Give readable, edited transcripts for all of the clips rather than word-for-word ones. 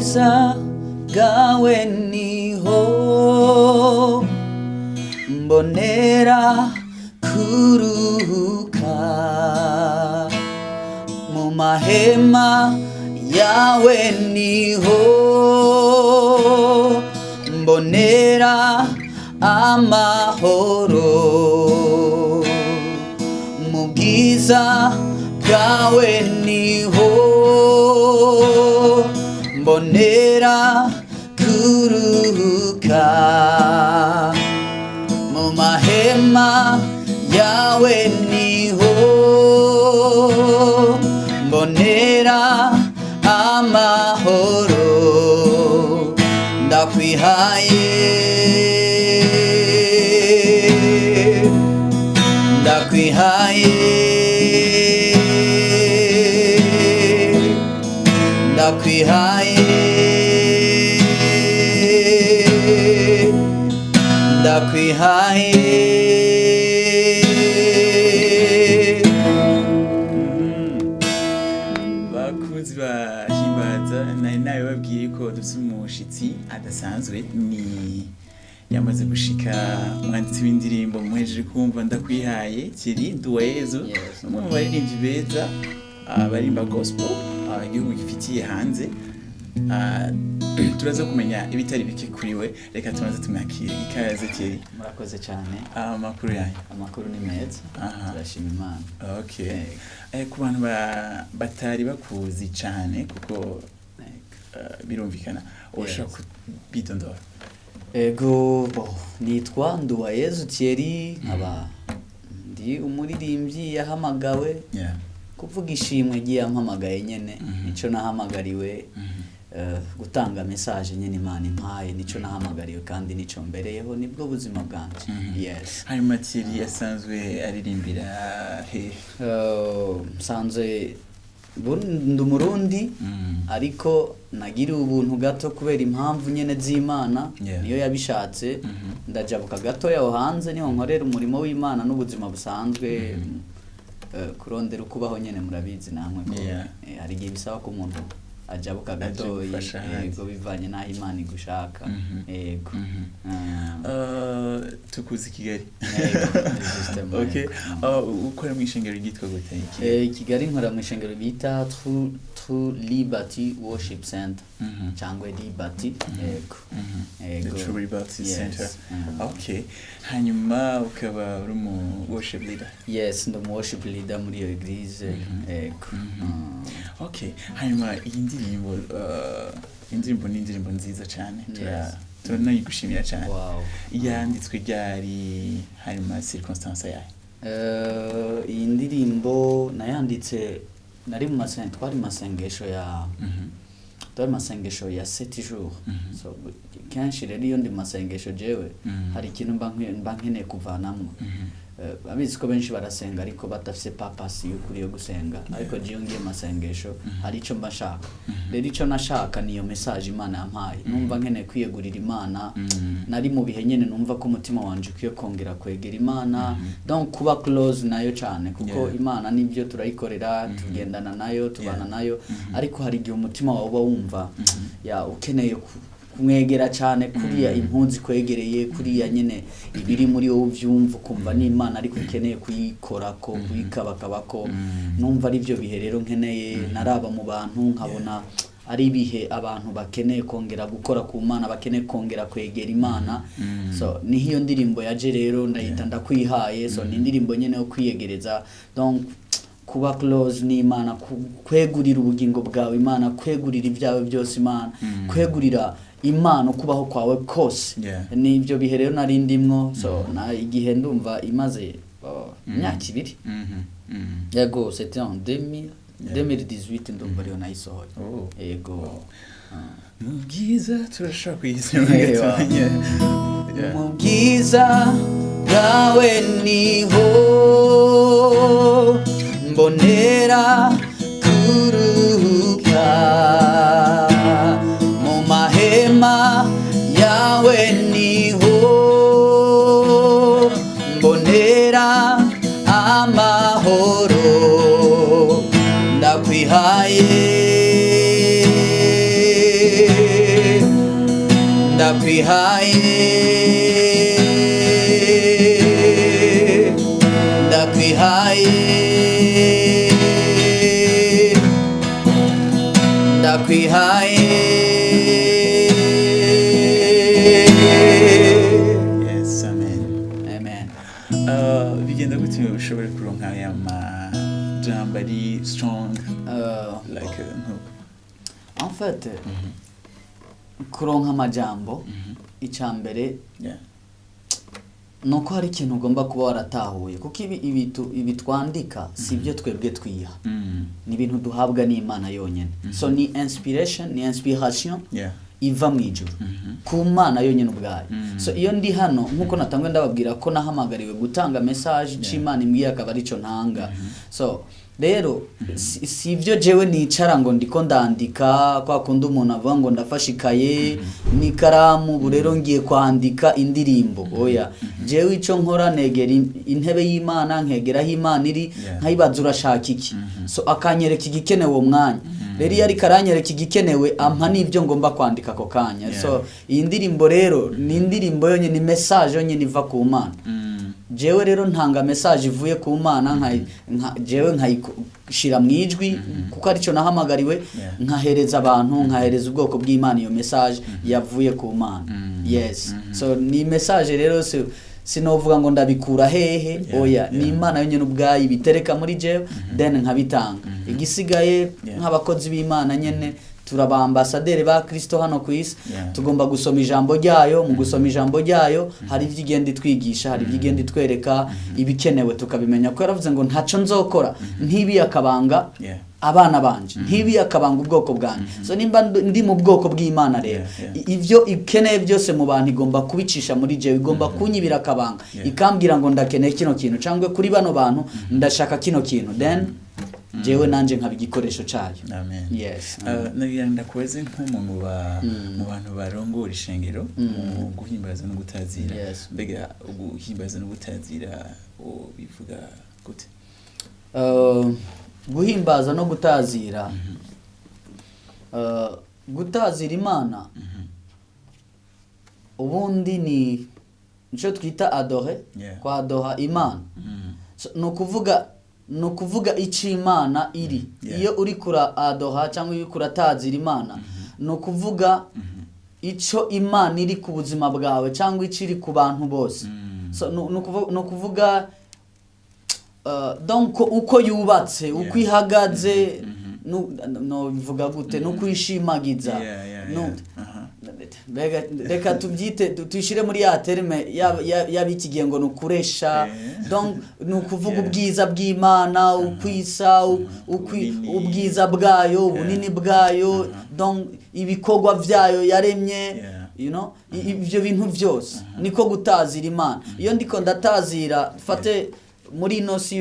bwiza bwawe niho mbonera kuruhuka mu mahema yawe niho mbonera amahoro mu bwiza bwawe niho mbonera kuruhuka mu mahema yawe niho mbonera amahoro ndakwihaye ndakwihaye ndakwihaye ndakwihaye bakunzi ba Himbaza nari nawe babwiye ko dufite umushitsi adasanzwe ni yamaze gushika umwanditsi w'indirimbo muhejeje kumva ndakwihaye Thierry NDUWAYEZU umwe mu baririmbyi beza barimba gospel igihugu gifitiye hanze turaza kumenya ibitari bike kuri we reka tumaze tumwakire ikaze Thierry. murakoze cyane. Amakuru yanyu? Amakuru ni meza turashima Imana. Okay. Ku bantu batari bakuzi cyane kuko birumvikana ushaka kubidondora. Ego nitwa NDUWAYEZU Thierry nkaba ndi umuririmbyi yahamagawe kuvuga ishimwe giye yampamagaye nyene nico nahamagariwe gutanga message nyene Imana impaye nico nahamagariwe kandi nico mbereyeho nibwo buzima bwanje. Yes. Hanyuma Thierry asanzwe aririmbira he? Sanzwe ndi Murundi ariko nagira ubuntu gato kubera impamvu nyene z'Imana niyo yabishatse ndajabuka gato yaho hanze niho nkorera umurimo w'Imana n'ubuzima busanzwe kurondera ukubaho nyene murabizi namwe ko hari igihe bisaba ko umuntu ajabuka gato yego bivanye naho Imana igushaka. Yego tukuzi Kigali. Okay. Ukora mu ishengero ryitwa gute? Kigali nkora mu ishengero bita True Liberty Worship Center cyangwa Liberty. Yego. The True Liberty Center. Okay. Hanyuma ukaba uri mu worship leader? Yes, ndi mu worship leader muri iyo eglise. Yego. Okay. Hanyuma iyi indirimbo ni indirimbo nziza cyane. Turanayigushimira cyane. Yanditswe ryari hanyuma circonstance yayo? Iyi ndirimbo nayanditse nari mu masengesho ya masengesho ya 7 jours. So kenshi rero iyo ndi masengesho jewe hari ikintu mba nkeneye kuvanamwe. Abizi ko benshi barasenga ariko batafise purpose y'ukuri yo gusenga ariko je ngiye masengesho hari ico mbashaka. Rero ico nashaka niyo message Imana yampaye numva nkeneye kwiyegurira Imana nari mu bihe nyene numva ko umutima wanje ukiye kongera kwegera Imana donc kuba close nayo cyane kuko Imana nibyo turayikorera tugendana nayo tubana nayo ariko hari igihe umutima wawe wumva ya ukeneye kumwegera cyane kuriya impunzi kwegereye kuriya nyene ibiri muri wowe vyumva kumva n'Imana ariko ukeneye kuyikorako kuyikabakabako numva ari byo bihe rero nkeneye naraba mu bantu nkabona ari bihe abantu bakeneye kongera gukora ku Mana bakeneye kongera kwegera Imana. So ni hiyo ndirimbo yaje rero ndayita ndakwihaye. So ni indirimbo nyene yo kwiyegereza donc kuba close n'Imana kwegurira ubugingo bwawe Imana kwegurira ibyawe byose Imana kwegurira Imana kubaho kwawe kose. Nibyo bihe rero nari ndimwo. So na igihe ndumva imaze imyaka 2. Yego c'était en 2018 ndumva rero nayisohoye. Yego. Mu bwiza turashaka kuyisema mu bwiza bwawe niho mbonera kuruhuka mu mahema yawe niho mbonera amahoro ndakwihaye Yes, amen. Bigenda gute ushobora kuronka aya majambo ari strong like en fait kuronka amajambo icambere nuko hari ikintu ugomba kuba waratahuye kuko ibi twandika si ibyo twebwe twiha ni ibintu duhabwa n'Imana yonyene so ni inspiration iva mu ijuru ku Mana yonyene ubwayo so iyo ndi hano nkuko natangwe ndababwira ko nahamagariwe gutanga message c'Imana imbwiye akaba arico ntanga so rero si ibyo jewe nicara ngo ndiko ndandika kwa kundi umuntu avuga ngo ndafashikaye n'ikaramu ubu rero ngiye kwandika indirimbo oya jewe ico nkora negera intebe y'Imana nkegeraho Imana iri nkayibaza urashaka iki so akanyereka igikenewe uwo mwanya rero iyo ari karanyereka igikenewe ampa n'ibyo ngomba kwandika ako kanya so iyi ndirimbo rero ni indirimbo yonyine ni message yonyine iva ku Mana jewe rero ntanga message ivuye ku Mana jewe nkayishira mu ijwi kuko arico nahamagariwe nkahereza abantu nkahereza ubwoko bw'Imana iyo message yavuye ku Mana yes so ni message rero sinovuga ngo ndabikura hehe oya ni Imana yonyine ubwayi ibitereka muri jewe then nkabitanga igisigaye nk'abakozi b'Imana nyene turaba ambasaderi ba Kristo hano ku isi tugomba gusoma ijambo ryayo mu gusoma ijambo ryayo hari ivyigenda twigisha hari ivyigenda twereka ibikenewe tukabimenya ko yaravuze ngo ntaco nzokora ntibi akabanga abana banje ntibi akabanga ubwoko bwanje so nimba ndi mu bwoko bw'Imana rero ivyo ikeneye byose mu bantu igomba kubicisha muri jewe igomba kunyibira akabanga ikambwira ngo ndakeneye kino kintu cangwe kuri bano bantu ndashaka kino kintu then jewe nanje nkabigikoresho cyayo amen yes nagenda kweze nk'umuntu mu bantu barongora ishengero mu guhimbaza no gutazira mbega guhimbaza no gutazira bivuga gute guhimbaza no gutazira gutazira Imana ubundi ni nico twita adorer kwa adoha Imana no kuvuga ici Imana iri iyo uri kura adoha cyangwa iyo kuratazira Imana no kuvuga ico Imana iri ku buzima bwawe cyangwa iciri ku bantu bose so no kuvuga donc uko yubatse uko ihagaze no bivuga gute no kwishimagiza no reka tubyite tuyishire muri ya terme yabikigiye ngo nukuresha donc nukuvuga ubwiza bw'Imana ukwisa ubwiza bwayo ubunini bwayo donc ibikorwa vyayo yaremye you know ivyo bintu vyose niko gutazira Imana iyo ndiko ndatazira fate muri nosi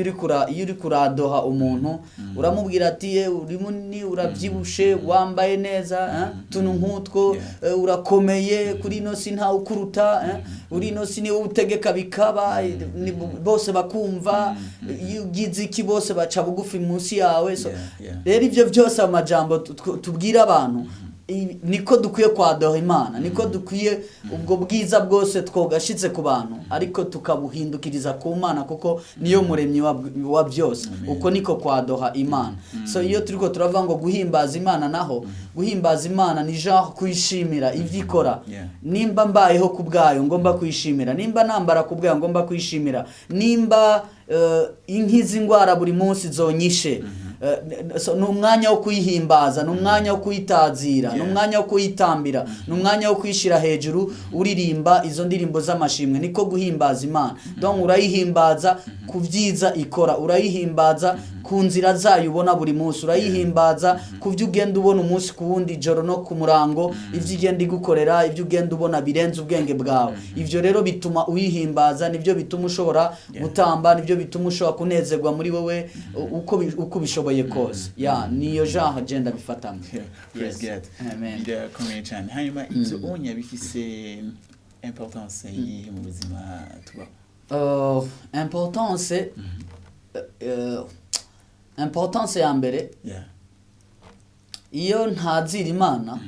yuri kuradoha umuntu uramubwira ati uri munini urabyibushe wambaye neza tunu nkutwo urakomeye kuri nosi nta ukuruta uri nosi ni utegeka bikaba bose bakumva yugize iki bose baca bugufi munsi yawe so rero ivyo byose amajambo tubwira abantu niko dukwiye kwadoha Imana niko dukwiye ubwo bwiza bwose twogashitse ku bantu ariko tukabuhindukiriza ku Mana kuko niyo muremyi wa byose uko niko kwadoha Imana so iyo turiko turavuga ngo guhimbaza Imana naho guhimbaza Imana ni genre kwishimira ivyikora nimba mbayeho kubgayo ngomba kwishimira nimba nambara kubgayo ngomba kwishimira nimba inkizi ngwara buri munsi zonyishe numwanya wo kuyihimbaza numwanya wo kuyitazira numwanya wo kuyitambira numwanya wo kwishira hejuru uririmba izo ndirimbo z'amashimwe niko guhimbaza Imana donc urayihimbaza kuvyiza ikora urayihimbaza ku nzira zayo ubona buri munsi urayihimbaza kuvyo ugenda ubona umunsi ku wundi joro no ku murango ivyo igenda igukorera ivyo ugenda ubona birenze ubwenge bwawe ivyo rero bituma uyihimbaza nivyo bituma ushobora gutamba nivyo bituma ushobora kunezerwa muri wewe uko bishoboye kose niyo genre agenda bifatamo praise God amen komeye cyane hanyuma ivyo onya bifise importance yihe mu buzima tuba importance ya mbere iyo ntazira Imana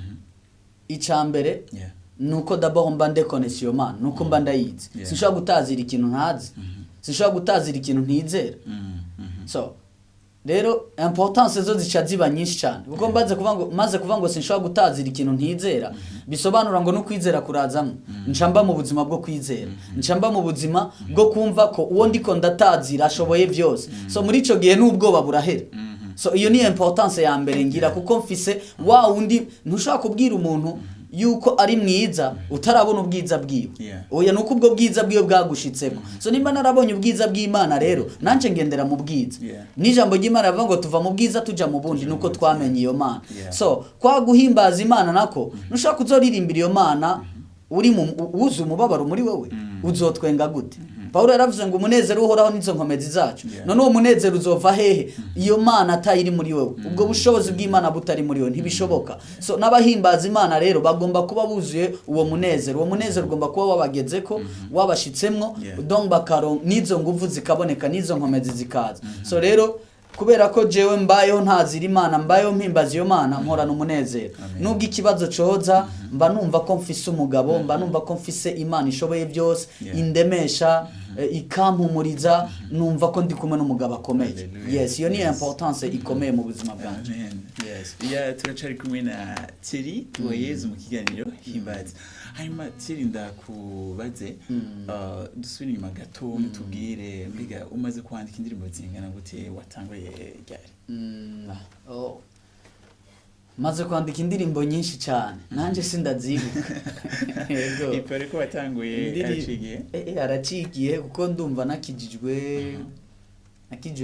icambere nuko d'abord mba ndekonesi iyo Mana nuko mba ndayizi sinshobora gutazira ikintu ntazi sinshobora gutazira ikintu ntizera so rero importance zo zica ziba nyinshi cyane kuko maze kuvuga ngo sinshobora gutazira ikintu ntizera bisobanura ngo no kwizera kurazamo ncamba mu buzima bwo kwizera ncamba mu buzima bwo kumva ko uwo ndiko ndatazira ashoboye byose so muri ico gihe n'ubwoba burahera so iyo ni importance ya mbere ngira kuko mfise wa undi ntushaka kubwira umuntu yuko ari mwiza utarabona ubwiza bwiwe oya nuko ubwo bwiza bwiwe bwagushitsemo so nimba narabonye ubwiza bw'Imana rero nanje ngendera mu bwiza n'ijambo ry'Imana rivuga ngo tuva mu bwiza tuja mu bundi nuko twamenye iyo Mana so kwa guhimbaza Imana nako nushaka kuzoririmbira iyo Mana uri uzu umubabaro muri wowe uzotwenga gute Paulo yaravuze ngo umunezero uhoraho nizo nkomezi zacu none uwo munezero uzova hehe iyo Mana atayiri muri wowe ubwo bushobozi bw'Imana butari muri wowe ntibishoboka so n'abahimbaza Imana rero bagomba kuba buzuye uwo munezero ugomba kuba wabagezeko wabashitsemwo donc bakaro nizo nguvu zikaboneka nizo nkomezi zikaza so rero kubera ko jewe mbayeho ntazira Imana mbayeho mpimbaza iyo Mana mporana umunezero nubwo ikibazo coza mba numva ko mfise umugabo mba numva ko mfise Imana ishoboye byose indemesha ikampumuriza numva ko ndi kumwe n'umugabo akomeye yes iyo ni importance ikomeye mu buzima bwanje yes turacari kumwe na Thierry NDUWAYEZU mu kiganiro Himbaza hanyuma Thierry ndakubaze dusubire inyuma gato tubwire mbega umaze kwandika indirimbo zingana gute watanguye ryari maze kwandika indirimbo nyinshi cyane nanje sindazibuka yego ipare ko watanguye aracigiye kuko ndumva nakijijwe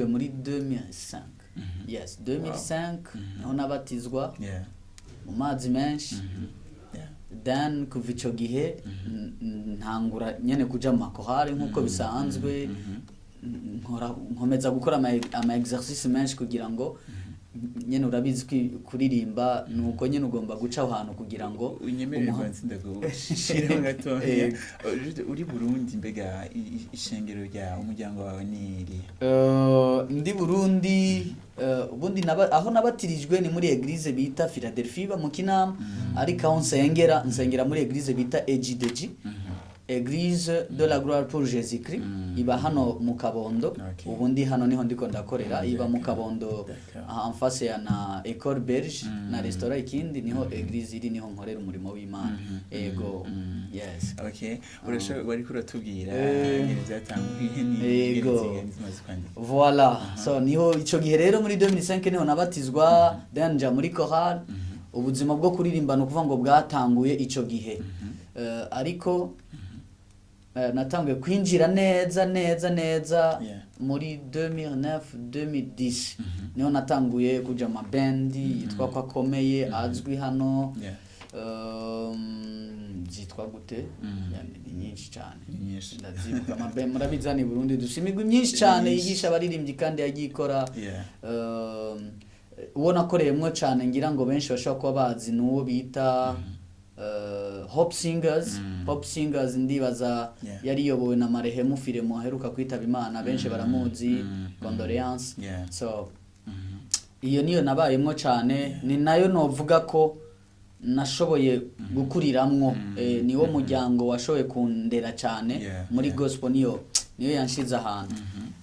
muri 2005 yes 2005 naho nabatizwa mu mazi menshi then kuva ico gihe ntangura nyene kuja mu makorari nkuko bisanzwe nkomeza gukora ama exercice menshi kugira ngo nyene urabizi kuririmba nuko nyene ugomba guca ahantu kugira ngo unyemererwa nsindagushira gato uri Burundi mbega ishengero rya umuryango wawe niri ndi Burundi ubundi aho nabatirijwe ni muri eglise bita Philadelphia mu Kinama ariko aho nsengera muri eglise bita EGDG Église de la gloire pour Jésus-Christ iba hano mu Kabondo ubundi hano niho ndiko ndakorera iba mu Kabondo en face ya na école belge na restaurant ikindi niho église iri niho nkorera umurimo w'Imana ego yes okay urasho bari kuratubwira ngene byatanguye ni voilà so niho ico gihe rero muri 2005 niho nabatizwa then nja muri chorale ubuzima bwo kuririmba no kuvuga ngo bwatanguye ico gihe ariko natanguye kwinjira neza muri 2009-2010 niho natanguye kuja mu band yitwa ko akomeye azwi hano zitwa gute yani nyinshi cyane ndazibuka amaband murabizani Burundi dushimigwa myinshi cyane yigisha abaririmbyi kandi yagikora uwo nakoreyemwo cyane ngira ngo benshi bashobora kuba bazi nuwo bita Hope Singers ndibaza yariyobowe na Marehemu Firemo aheruka kwitaba Imana benshi baramuzi condoléance so iyo niyo nabayemwo cyane ni nayo novuga ko nashoboye gukuriramwo niwo muryango washoboye kundera cyane muri gospel niyo yanshize ahantu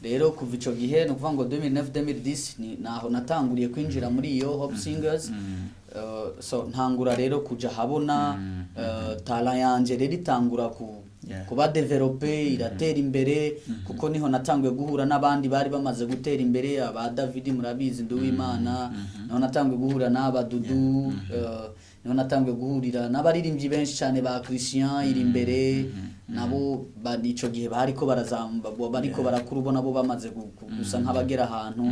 rero kuva ico gihe no kuvuga ngo 2009-2010 ni naho natanguriye kwinjira muri iyo Hope Singers so ntangura rero kuja habona tala yanje rero itangura kuba developer iratera imbere kuko niho natanguye guhura n'abandi bari bamaze gutera imbere aba David murabizi nduw'Imana niho natanguye guhura n'aba Dudu niho natanguye guhurira n'abaririmbyi benshi cyane ba Christian iri imbere nabo ico gihe bariko barazamba bariko barakura ubona bo bamaze gusa nk'abagera ahantu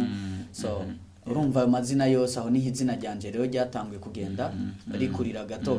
so urumva amazina yose aho niho izina ryanje rero ryatanguye kugenda rikurira gato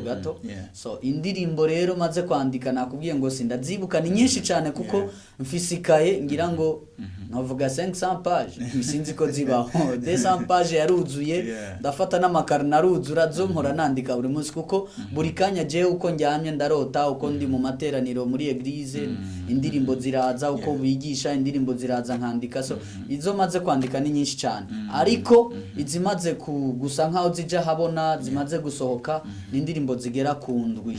so indirimbo rero maze kwandika nakubwiye ngo sindazibuka ni nyinshi cyane kuko mfisikaye ngira ngo navuga 500 page sinzi ko zibaho 200 page yaruzuye ndafata n'amakara naruzura zo nkora nandika buri munsi kuko buri kanya je uko njyamye ndarota uko ndi mu materaniro muri eglise indirimbo ziraza uko bigisha indirimbo ziraza nkandika so izo maze kwandika ni nyinshi cyane ariko izimaze gusa nkaho zija habona zimaze gusohoka n'indirimbo zigera ku ndwi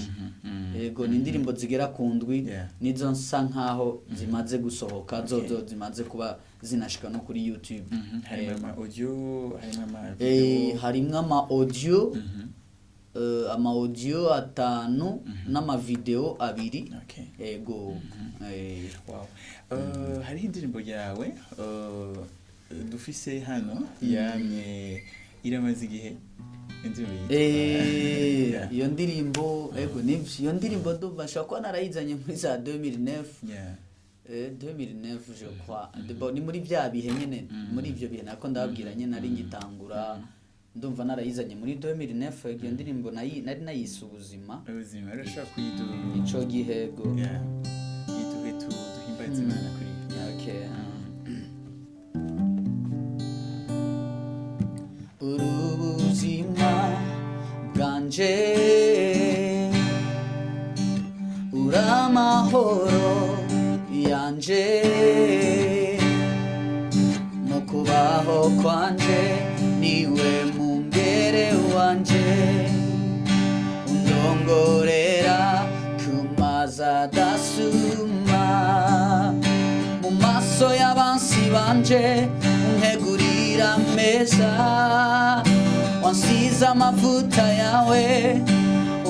yego ni indirimbo zigera ku ndwi Yeah. nizo nsa nkaho zimaze gusohoka zozo zimaze kuba zinashika no kuri YouTube. harimo ama audio harimo ama Harimwo ama audio ama audio atanu n'ama video abiri. Okay. Yego. Wow. Hariho indirimbo yawe dufise hano yamye iramaze igihe iyo ndirimbo ego nivyo iyo ndirimbo ndumva nshobora kuba narayizanye muri za 2009. 2009 je crois. Ni muri bya bihe nyene muri ivyo bihe nako ndababwira nyene nari ngitangura ndumva narayizanye muri 2009. Iyo ndirimbo nari nayise ubuzima arashaka kuyidu ico gihego yituhe duhimbaza Imana kuri. Okay. Urubuzima bwanje uramahoro yanje mu kubaho kwanje niwe mungere wanje undongorera kumaza dasuma mu maso y'abansi banje untegurira meza wansize amavuta yawe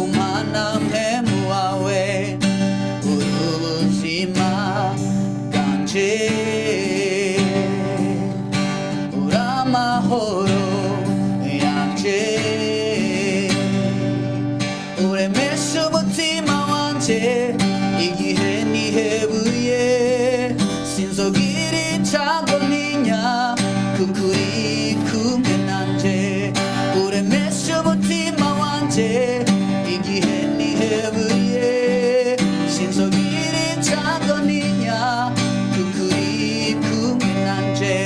umana mpemu wawe urubuzima bwanje uramahoro yanje uremesha umutima wanje igihe nihebuye sinzogira icago ntinya kukuri kumwe nanje uremesha umutima wanje igihe nihebuye sinzogira icago ntinya kukuri kumwe nanje.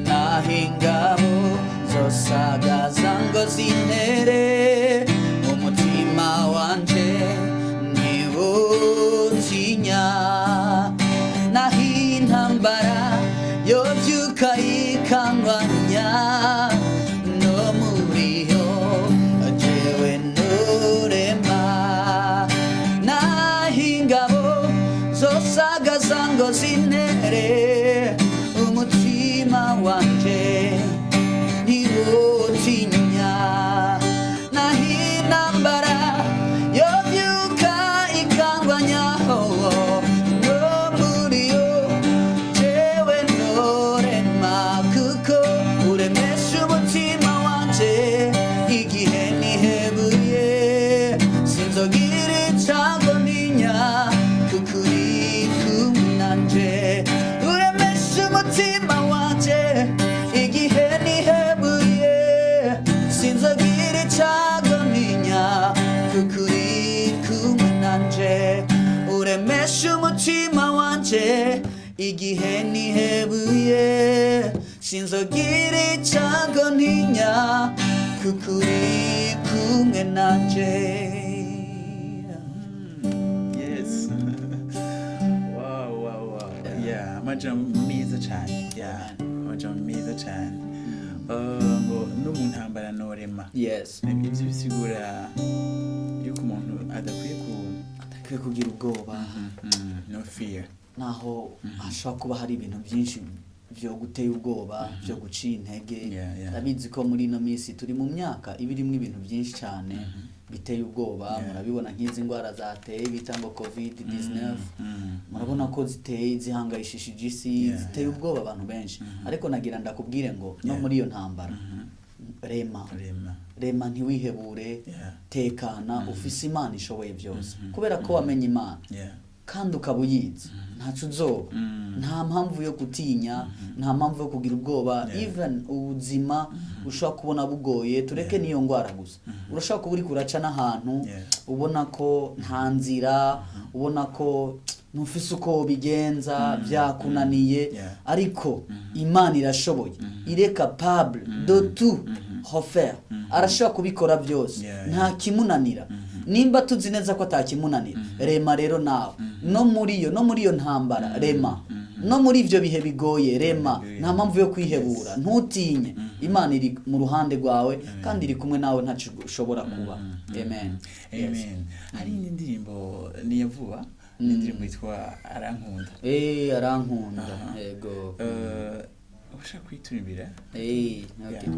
Nahingabo zosagaza ngo zintere umutima wanje ntiwutinya nahintambara yovyuka ikangwanya no muriho jewe nurema nahingabo zosagaza ngo zintere umutima wanje ntiwutinya nahintambara yovyuka ikangwanya no muriyo jewe norema kuko uremesha umutima wanje igihe nihebuye sinzogira icago ntinya kukuri kumwe nanje uremesha umutima wanje igihe nihebuye sinzogira icago ntinya kukuri kumwe nanje uremesha umutima wanje igihe nihebuye sinzogira icago ntinya kukuri kumwe nanje. Yes. Wow. Yeah, amajambo meza cyane. Yeah, amajambo meza cyane. Ngo no mu ntambara norema. Yes. Ibyo bisigura yuko umuntu adakwiye kugira ubwoba. No fear. Naho hashobora kuba hari ibintu byinshi byo guteye ubwoba byo guca intege. Ndabizi ko muri ino minsi turi mu myaka ibirimwe ibintu byinshi cyane biteye ubwoba. Murabibona nk'izi ndwara zateye bita ngo COVID-19 murabona ko ziteye zihangayishishije isi ziteye ubwoba abantu benshi. Ariko nagira ndakubwire ngo no muri iyo ntambara rema ntiwihebure tekana ufise Imana ishoboye byose kubera ko wamenye Imana kandi ukaba uyizi ntacu uzoba nta mpamvu yo gutinya nta mpamvu yo kugira ubwoba. Even ubuzima ushobora kubona bugoye tureke niyo ngwara gusa urashobora kuba uri kuraca n'ahantu ubona ko nta nzira ubona ko ntufise uko bigenza byakunaniye ariko Imana irashoboye ire capable de tout refaire arashobora kubikora byose nta kimunanira nimba tuzi neza ko atakimunanira rema rero nawe no muri iyo ntambara rema no muri ivyo bihe bigoye rema nta mpamvu yo kwihebura ntutinye Imana iri mu ruhande rwawe kandi iri kumwe nawe ntaco ushobora kuba amen hari indirimbo ni vuba indirimbo yitwa arankunda arankunda yego ushaka kwiturimbira okay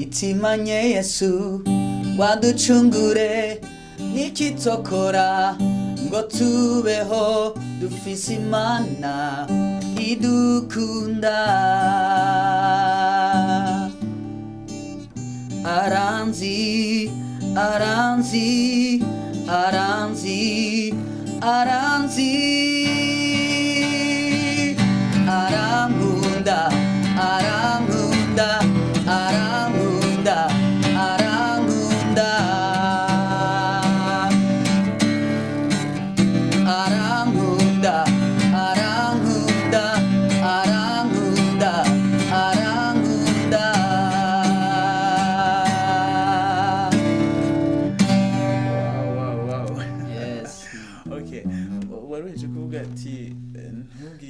itimanye Yesu waducungure nikitokora ngo tubeho dufise Imana idukunda aranzi arankunda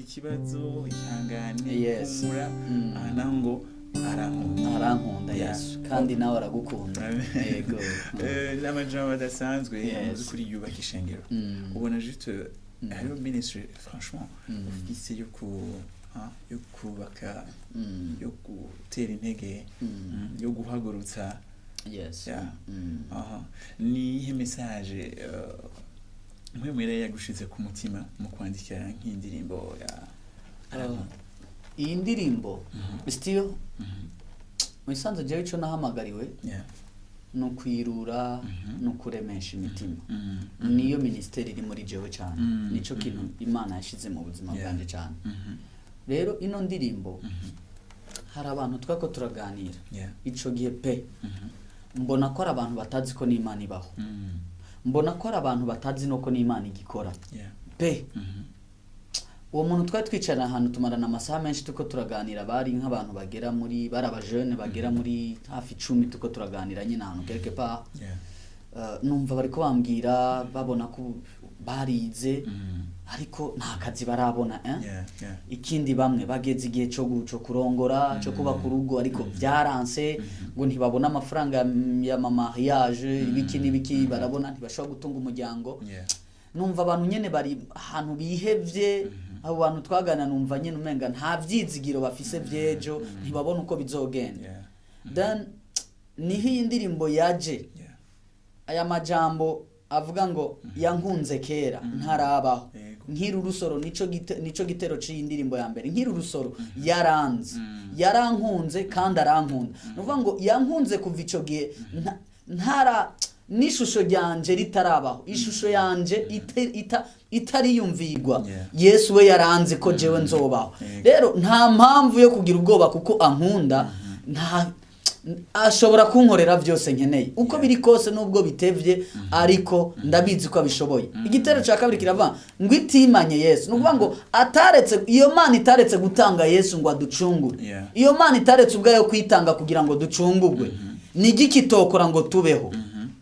ikibazo ihangane kumura anango arankunda Yesu kandi nawe aragukunda yego n'amajambo adasanzwe muzi kuri yubaka ishengero ubona juste hariho ministry franchement ufise yo kubaka yo gutera intege yo guhagurutsa ni ihe message mwemere yagushize ku mutima mu kwandika nk'indirimbo ya iyi ndirimbo still musanze je ico nahamagariwe no kwirura no kuremesha imitima niyo ministeri iri muri jewe cyane nico kintu Imana yashize mu buzima bwanje cyane rero ino ndirimbo hari abantu twako turaganira ico gihe pe mbona ko ari abantu batazi ko n'Imana ibaho mbona ko ari abantu batazi no ko n'Imana igikora pe uwo muntu twari twicarana ahantu tumarana amasaha menshi tuko turaganira bari nk'abantu bagera muri baraba jeune bagera muri hafi 10 tuko turaganira nyine ahantu quelque part numva bariko bambwira babona ko barize ariko nta kazi barabona ikindi bamwe bageze igihe cyo kurongora cyo kuba ku rugo ariko byaranse ngo ntibabona amafaranga ya mariage ibiki barabona ntibashobora gutunga umuryango numva abantu nyene bari ahantu bihevye abo bantu twagana numva nyene umenga nta vyizigiro bafise vyejo ntibabona uko bizogenda then niho indirimbo yaje aya majambo avuga ngo yankunze kera ntarabaho nkiru rusoro nico gitero c'indirimbo ya mbere nkiru rusoro yarankunze kandi arankunda nuvuga ngo yankunze kuva ico gihe ntara n'ishusho ryanje ritarabaho ishusho yanje itari yumvigwa Yesu we yaranze ko jewe nzobaho rero nta mpamvu yo kugira ubwoba kuko ankunda nta ashobora kunkorera byose nkeneye uko biri kose nubwo bitevye ariko ndabizi ko abishoboye igitero cya kabiri kirava ngo itimanye Yesu nukuvuga ngo ataretse iyo Mana itaretse gutanga Yesu ngo aducungure iyo Mana itaretse ubwayo kwitanga kugira ngo ducungurwe ni gikitokora ngo tubeho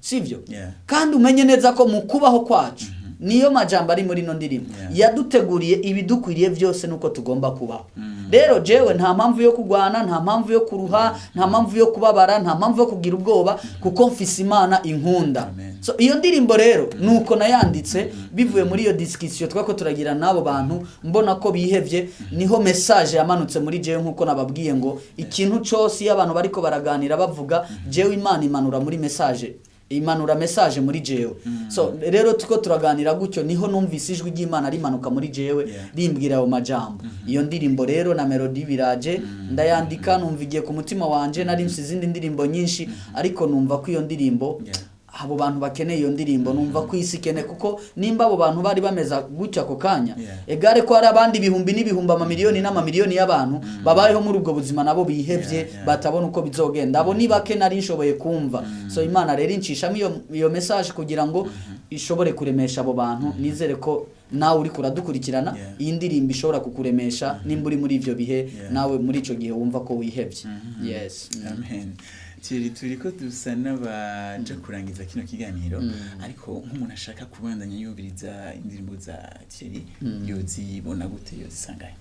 sivyo kandi umenye neza ko mu kubaho kwacu niyo majambo ari muri no ndirimbo yaduteguriye ibidukwiriye byose nuko tugomba kubaho rero jewe nta mpamvu yo kugwana nta mpamvu yo kuruha nta mpamvu yo kubabara nta mpamvu yo kugira ubwoba kuko mfise Imana inkunda so iyo ndirimbo rero nuko nayanditse bivuye muri iyo discussion twako turagira nabo bantu mbona ko bihevye niho message yamanutse muri jewe nkuko nababwiye ngo ikintu cyose y'abantu bariko baraganira bavuga jewe Imana imanura muri message muri jewe so rero tuko turaganira gutyo niho numvise ijwi ry'Imana rimanuka muri jewe rimbwira ayo majambo iyo ndirimbo rero na melody biraje ndayandika numvigiye ku mutima wanje nari msize izindi ndirimbo nyinshi ariko numva ko iyo ndirimbo abo bantu bakeneye iyo ndirimbo numva ko isi kene kuko nimba abo bantu bari bameza gutya ko kanya egare ko ari abandi bihumbi n'ibihumbi amamiliyoni n'amamiliyoni y'abantu babayeho muri ubwo buzima nabo bihevye batabona uko bizogenda abo nibake nari nshoboye kumva so Imana rero incishamo iyo message kugira ngo ishobore kuremesha abo bantu nizere ko nawe uri kuradukurikirana iyi ndirimbo ishobora kukuremesha nimba uri muri ivyo bihe nawe muri ico gihe wumva ko wihevye yes amen Thierry turiko dusa n'abaja kurangiza kino kiganiro ariko nk'umuntu ashaka kubandanya yubiriza indirimbo za Thierry yozibona gute yozisangaye?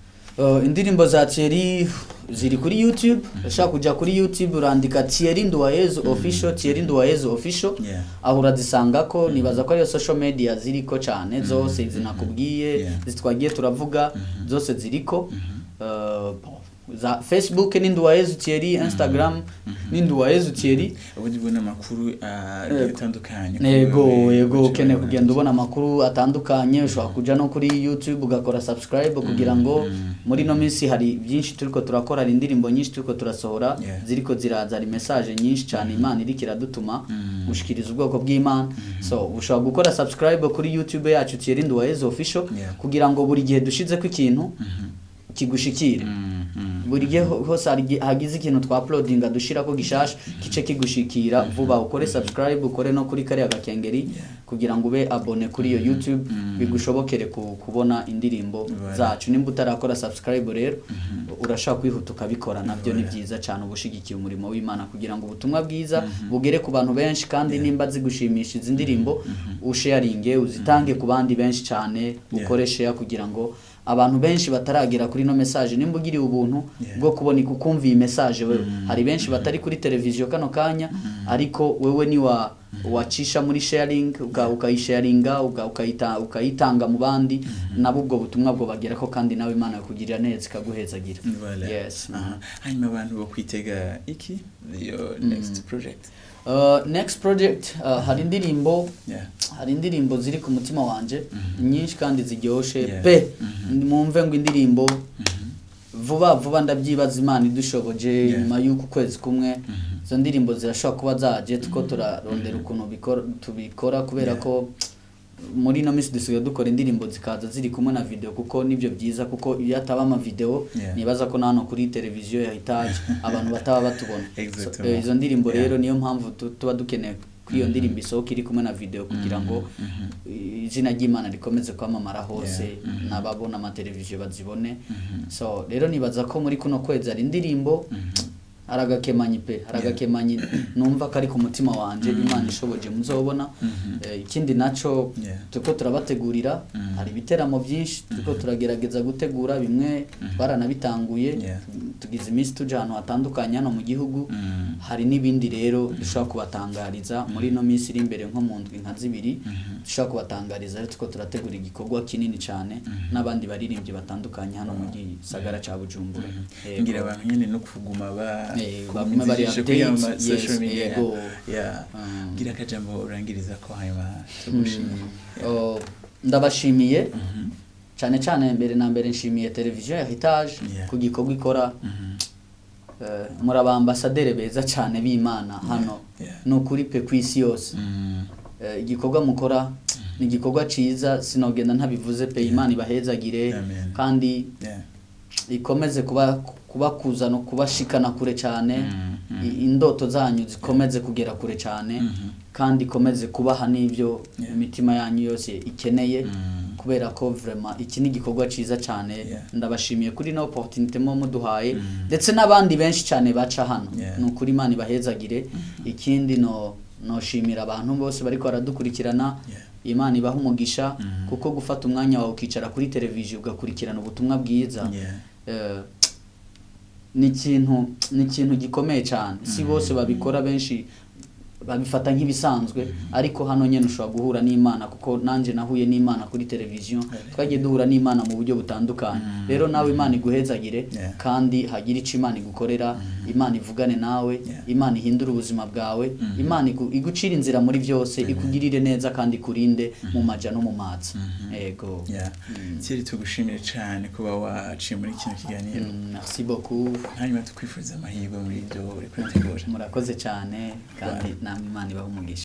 Indirimbo za Thierry ziri kuri YouTube. Ushaka kuja kuri YouTube urandika Thierry NDUWAYEZU official, Thierry NDUWAYEZU official, aho urazisangako. Nibaza ko ariyo social media ziriko cyane zose zinakubwiye zitwagiye turavuga zose ziriko. Za Facebook ni NDUWAYEZU Thierry, Instagram ni NDUWAYEZU Thierry. Ubundi ubona amakuru atandukanye. Yego kene kugenda ubona amakuru atandukanye. Ushobora kuja no kuri YouTube ugakora subscribe kugira ngo muri no minsi hari byinshi turiko turakora, indirimbo nyinshi turiko turasohora ziriko ziraza, ari message nyinshi cyane Imana iri kiradutuma gushikiriza ubwoko bw'Imana. So ushobora gukora subscribe kuri YouTube yacu Thierry NDUWAYEZU official kugira ngo buri gihe dushize ko ikintu kigushikire. Buri gihe hose hagize ikintu twa uploadinga dushira ko gishasha kice kigushikira vuba. Ukore subscribe, ukore no kuri kariya gakengeri kugira ngo ube abone kuri iyo YouTube bigushobokere kubona indirimbo zacu. Nimba utarakora subscribe rero urashaka kwihuta ukabikora, nabyo ni byiza cyane, ubushigikiye umurimo w'Imana kugira ngo ubutumwa bwiza bugere ku bantu benshi. Kandi nimba zigushimisha izi ndirimbo usharinge, uzitange ku bandi benshi cyane, ukore share kugira ngo abantu benshi bataragera kuri no message. Nimba ugiriye ubuntu bwo kubona ikukumva iyi message wewe, hari benshi batari kuri televiziyo kano kanya, ariko wewe ni wacisha muri sharing ukayisharinga ukayitanga mu bandi, nabo ubwo butumwa bwo bagera ko, kandi nawe Imana yakugirira neza ikaguhezagira. Yes. Hanyuma abantu bo kwitega iki your next project? Next project hari indirimbo ziri ku mutima wanje nyinshi kandi ziryoshe pe. Mumve ngo indirimbo vuba ndabyibaza Imana idushoboje nyuma y'uko kwezi kumwe zo ndirimbo zirashobora kuba zaje tuko turarondera ukuntu tubikora, kubera ko muri no minsi dusigaye dukora indirimbo zikaza ziri kumwe na video, kuko nibyo byiza, kuko iyo ataba ama video nibaza ko nano kuri televiziyo yahitaje abantu bataba batubona. Izo ndirimbo rero niyo mpamvu tuba dukeneye kuri iyo ndirimbo isohoka iri kumwe na video kugira ngo izina ry'Imana rikomeze kwamamara hose n'ababona ama televiziyo bazibone. So rero nibaza ko muri kuno kwezi ari indirimbo aragakemanyi pe, aragakemanyi numva kari ku mutima wanje Imana ishoboje muzobona. Ikindi naco tuko turabategurira, hari biteramo byinshi tuko turagerageza gutegura, bimwe baranabitanguye, tugize iminsi tuja ahantu hatandukanye hano mu gihugu. Hari n'ibindi rero dushaka kubatangariza muri no minsi iri imbere, nko mu ndwi nka 2 dushaka kubatangariza. Tuko turategura igikorwa kinini cyane n'abandi baririmbyi batandukanye hano mu gisagara ca Bujumbura. Ngira abantu nyene no kuguma baguma bari update social media. Gira kajambo urangiriza ko hanyuma tugushimiye. Ndabashimiye cyane cyane, mbere na mbere nshimiye televiziyo ya Heritage ku gikorwa ikora. Muri abambasaderi beza cyane b'Imana hano no kuri pe kwisi yose. Igikorwa mukora ni igikorwa ciza, sinogenda ntabivuze pe. Imana ibahezagire kandi ikomeze kubakuza no kubashikana kure cyane. Indoto zanyu zikomeze kugera kure cyane, kandi ikomeze kubaha n'ibyo imitima yanyu yose ikeneye, kubera ko vraiment iki ni gikorwa ciza cyane. Ndabashimiye kuri no opportunity mo muduhaye, ndetse n'abandi benshi cyane baca hano. Nukuri Imana ibahezagire. Ikindi no shimira abantu bose bariko baradukurikirana. Imana ibaha umugisha, kuko gufata umwanya wawe ukicara kuri televiziyo ugakurikirana ubutumwa bwiza ni ikintu gikomeye cyane. Si bose babikora, benshi babifata nk'ibisanzwe, ariko hano nyene ushobora guhura n'Imana, kuko nanje nahuye n'Imana kuri televiziyo, twagiye duhura n'Imana mu buryo butandukanye. Rero nawe Imana iguhezagire, kandi hagira ico Imana igukorera. Imana ivugane nawe, Imana ihindura ubuzima bwawe, Imana igucira inzira muri byose, ikugirire neza kandi kurinde mu maja no mu matsi. Ego. Thierry tugushimire cyane kuba waciye muri kino kiganiro. Merci beaucoup. Hanyuma tukwifuriza amahirwe muri ibyo uri kutegura. Murakoze cyane, kandi namwe Imana ibaha umugisha.